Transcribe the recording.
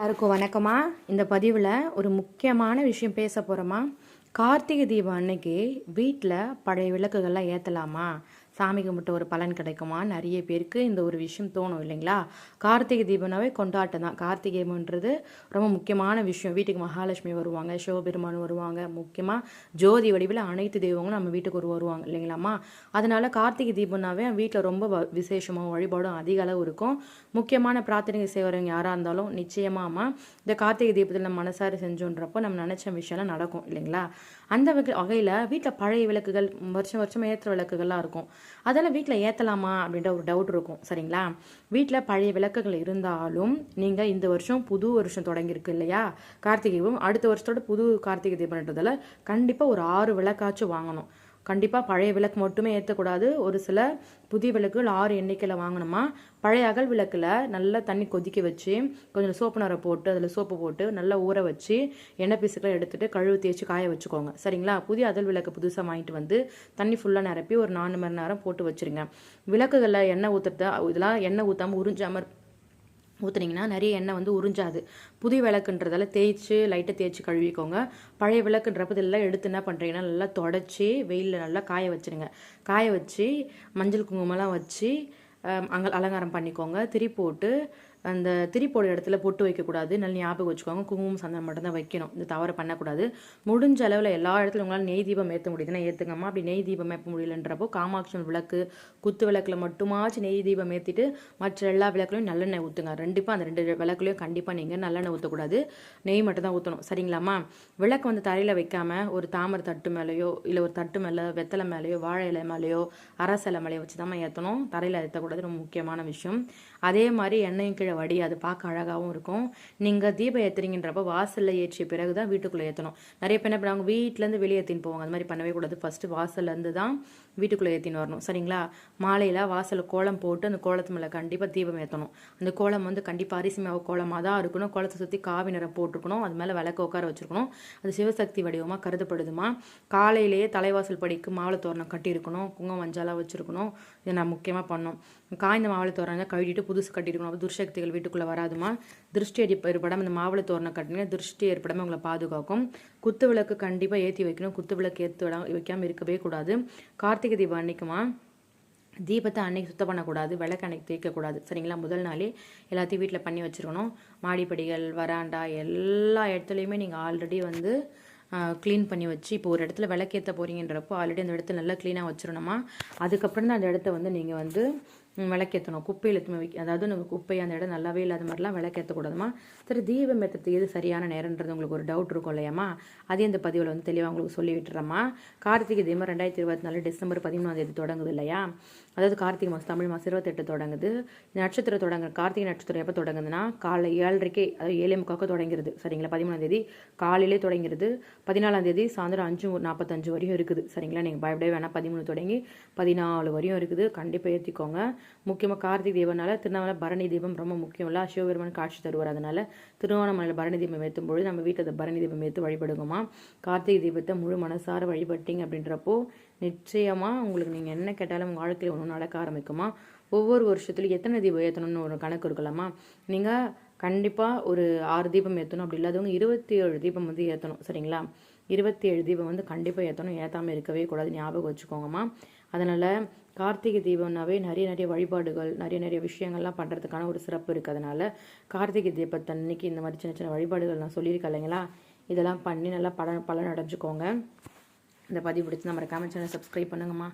எல்லாருக்கும் வணக்கமா. இந்த பதிவில் ஒரு முக்கியமான விஷயம் பேச போகிறோமா. கார்த்திகை தீபம் அன்னைக்கு வீட்டில் பழைய விளக்குகள்லாம் ஏற்றலாமா, சாமி கும்பிட்டு ஒரு பலன் கிடைக்குமா? நிறைய பேருக்கு இந்த ஒரு விஷயம் தோணும் இல்லைங்களா. கார்த்திகை தீபம்னாவே கொண்டாட்டம் தான். கார்த்திகைன்றது ரொம்ப முக்கியமான விஷயம். வீட்டுக்கு மகாலட்சுமி வருவாங்க, சிவபெருமான் வருவாங்க, முக்கியமாக ஜோதி வடிவில் அனைத்து தெய்வங்களும் நம்ம வீட்டுக்கு வருவாங்க இல்லைங்களாம்மா. அதனால கார்த்திகை தீபம்னாவே வீட்டில் ரொம்ப விசேஷமாக வழிபாடும் அதிக அளவு இருக்கும். முக்கியமான பிரார்த்தனை செய்கிறவங்க யாராக இருந்தாலும் நிச்சயமாக இந்த கார்த்திகை தீபத்தில் நம்ம மனசார செஞ்சோன்றப்போ நம்ம நினச்ச விஷயம்லாம் நடக்கும் இல்லைங்களா. அந்த வகையில் வீட்டில் பழைய விளக்குகள் வருஷம் வருஷம் ஏற்றுற விளக்குகள்லாம் இருக்கும். அதெல்லாம் வீட்டில் ஏற்றலாமா அப்படின்ற ஒரு டவுட் இருக்கும் சரிங்களா. வீட்டில் பழைய விளக்குகள் இருந்தாலும் நீங்கள் இந்த வருஷம் புது வருஷம் தொடங்கியிருக்கு இல்லையா கார்த்திகையும், அடுத்த வருஷத்தோட புது கார்த்திகை தீபம்ன்றதால கண்டிப்பாக ஒரு 6 விளக்காச்சும் வாங்கணும். கண்டிப்பாக பழைய விளக்கு மட்டுமே ஏற்றக்கூடாது. ஒரு சில புதிய விளக்குகள் 6 எண்ணிக்கையில் வாங்கணுமா. பழைய அகல் விளக்கில் நல்லா தண்ணி கொதிக்க வச்சு கொஞ்சம் சோப்பு நரை போட்டு அதில் சோப்பு போட்டு நல்லா ஊற வச்சு எண்ணெய் பீஸுக்கெல்லாம் எடுத்துகிட்டு கழுவு தேய்ச்சி காய வச்சுக்கோங்க சரிங்களா. புதிய அகல் விளக்கு புதுசாக வாங்கிட்டு வந்து தண்ணி ஃபுல்லாக நிரப்பி ஒரு 4 மணி நேரம் போட்டு வச்சுருங்க. விளக்குகளில் எண்ணெய் ஊற்றுறது இதெல்லாம் எண்ணெய் ஊற்றாமல் உறிஞ்சாமல் ஊற்றுனீங்கன்னா நிறைய எண்ணெய் வந்து உறிஞ்சாது. புதிய விளக்குன்றதால லைட்டாக தேய்ச்சி கழுவிக்கோங்க. பழைய விளக்குன்றப்ப இதெல்லாம் எடுத்து என்ன பண்ணுறீங்கன்னா நல்லா தொடச்சி வெயிலில் நல்லா காய வச்சுருங்க. காய வச்சு மஞ்சள் குங்குமம்லாம் வச்சு அலங்காரம் பண்ணிக்கோங்க. திரி போட்டு அந்த திரி போட இடத்துல பொட்டு வைக்கக்கூடாது. நல்ல ஞாபகம் வச்சுக்கோங்க. குங்குமம் சந்தனம் மட்டும் தான் வைக்கணும். இந்த தவறை பண்ணக்கூடாது. முடிஞ்ச அளவில் எல்லா இடத்துல உங்களால் நெய் தீபம் ஏற்ற முடியுதுன்னா ஏற்றுங்கம்மா. அப்படி நெய் தீபம் ஏற்ற முடியலன்றப்போ காமாட்சி விளக்கு குத்து விளக்கில் மட்டுமாச்சு நெய் தீபம் ஏற்றிட்டு மற்ற எல்லா விளக்குலையும் நல்லெண்ணெய் ஊற்றுங்க. கண்டிப்பாக அந்த 2 விளக்குலையும் கண்டிப்பாக நீங்கள் நல்லெண்ணெய் ஊற்றக்கூடாது, நெய் மட்டும் தான் ஊற்றணும் சரிங்களாம்மா. விளக்கு வந்து தரையில் வைக்காமல் ஒரு தாமரை தட்டு மேலேயோ இல்லை ஒரு தட்டு மேலே வெத்தலை மேலேயோ வாழை இலை மேலேயோ அரசலை மேலேயோ வச்சு தான் ஏற்றணும். தரையில் ஏற்றக்கூடாது, ரொம்ப முக்கியமான விஷயம். அதே மாதிரி எண்ணெயும் கீழே வடி, அது பார்க்க அழகாகவும் இருக்கும். நீங்கள் தீபம் ஏற்றுறீங்கன்றப்ப வாசலில் ஏற்றிய பிறகு தான் வீட்டுக்குள்ளே ஏற்றணும். நிறைய பேர் என்ன பண்ணுவாங்க, வீட்டிலேருந்து வெளியே ஏற்றின்னு போவாங்க. அது மாதிரி பண்ணவே கூடாது. ஃபஸ்ட்டு வாசல்லேருந்து தான் வீட்டுக்குள்ளே ஏற்றின்னு வரணும் சரிங்களா. மாலையில் வாசலில் கோலம் போட்டு அந்த கோலத்து மேலே கண்டிப்பாக தீபம் ஏற்றணும். அந்த கோலம் வந்து கண்டிப்பாக அரிசி மாவு கோலமாக தான் இருக்கணும். கோலத்தை சுற்றி காவி நிறம் போட்டிருக்கணும். அது மேலே விளக்கு உட்கார வச்சுருக்கணும். அது சிவசக்தி வடிவமாக கருதப்படுதுமா. காலையிலேயே தலைவாசல் படிக்கு மாவளை தோரணம் கட்டியிருக்கணும். குங்குமம் மஞ்சளாக வச்சுருக்கணும். இதை நான் முக்கியமாக பண்ணோம். காய்ந்த மாவளை தோரணம் கழுவிட்டு புதுசு கட்டியிருக்கணும். அப்போ துர்சக்திகள் வீட்டுக்குள்ளே வராதுமா. திருஷ்டி ஏற்படாமல் இந்த மாவளை தோரணம் கட்டினீங்கன்னா திருஷ்டி ஏற்படாமல் உங்களை பாதுகாக்கும். குத்து விளக்கு கண்டிப்பாக ஏற்றி வைக்கணும். குத்து விளக்கு வைக்காமல் இருக்கவே கூடாது. கார்த்திகை தீபம் அன்னைக்குமா தீபத்தை அன்னைக்கு சுத்தம் பண்ணக்கூடாது, விளக்கு அன்னைக்கு தேய்க்கக்கூடாது சரிங்களா. முதல் நாளே எல்லாத்தையும் வீட்டில் பண்ணி வச்சுருக்கணும். மாடிப்படிகள் வராண்டா எல்லா இடத்துலையுமே நீங்கள் ஆல்ரெடி வந்து க்ளீன் பண்ணி வச்சு இப்போ ஒரு இடத்துல விளக்கேற்ற போகிறீங்கன்றப்போ ஆல்ரெடி அந்த இடத்துல நல்லா க்ளீனாக வச்சிடணுமா. அதுக்கப்புறம் தான் அந்த இடத்த வந்து நீங்கள் வந்து விளக்கேற்றணும். குப்பையில் அதாவது நம்ம குப்பை அந்த இடம் நல்லாவே இல்லாத மாதிரிலாம் விளக்கேற்றக்கூடாதுமா. சரி, தீபம் ஏற்றுறதுக்கு எது சரியான நேரன்றது உங்களுக்கு ஒரு டவுட் இருக்கும் இல்லையாம்மா. அதே இந்த பதிவில் வந்து தெளிவாக உங்களுக்கு சொல்லி விட்டுறேம்மா. கார்த்திகை தீபம் 2024 டிசம்பர் 13 தொடங்குது இல்லையா. அதாவது கார்த்திகை மாதம் தமிழ் மாதம் 28 தொடங்குது. இந்த நட்சத்திரம் கார்த்திகை நட்சத்திரம் எப்போ தொடங்குதுன்னா காலை 7:30, அதாவது 7:45 தொடங்கிறது சரிங்களா. 13 காலையிலே தொடங்கிறது. 14 சாயந்தரம் 5:45 வரையும் இருக்குது சரிங்களா. நீங்கள் பயப்படவே வேணாம். 13 தொடங்கி 14 வரையும் இருக்குது. கண்டிப்பாக ஏற்றிக்கோங்க. முக்கியமாக கார்த்திகை தீபம்னால திருவண்ணாமலை பரணி தீபம் ரொம்ப முக்கியம் இல்லை. சிவபெருமான் காட்சி தருவார். அதனால திருவண்ணாமலையில் பரணி தீபம் ஏற்றும் பொழுது நம்ம வீட்டில் பரணி தீபம் ஏற்று வழிபடுங்கம்மா. கார்த்திகை தீபத்தை முழு மனசார வழிபட்டீங்க அப்படின்றப்போ நிச்சயமாக உங்களுக்கு நீங்கள் என்ன கேட்டாலும் உங்கள் வாழ்க்கையில் ஒன்று நடக்க ஆரம்பிக்குமா. ஒவ்வொரு வருஷத்துலையும் எத்தனை தீபம் ஏற்றணும்னு ஒரு கணக்கு இருக்கலாமா. நீங்கள் கண்டிப்பாக ஒரு 6 தீபம் ஏற்றணும். அப்படி இல்லாதவங்க 27 தீபம் வந்து ஏற்றணும் சரிங்களா. 27 தீபம் வந்து கண்டிப்பாக ஏற்றணும். ஏற்றாமல் இருக்கவே கூடாது, ஞாபகம் வச்சுக்கோங்கம்மா. அதனால் கார்த்திகை தீபம்னாவே நிறைய வழிபாடுகள் நிறைய விஷயங்கள்லாம் பண்ணுறதுக்கான ஒரு சிறப்பு இருக்குது. அதனால் கார்த்திகை தீபத்தன்னைக்கு இந்த மாதிரி சின்ன வழிபாடுகள் நான் சொல்லியிருக்கேன் இல்லைங்களா. இதெல்லாம் பண்ணி நல்லா பலன் அடைஞ்சுக்கோங்க. இந்த பதிவு பிடிச்சி நம்ம மறக்காம சேனல் சப்ஸ்கிரைப் பண்ணுங்கம்மா.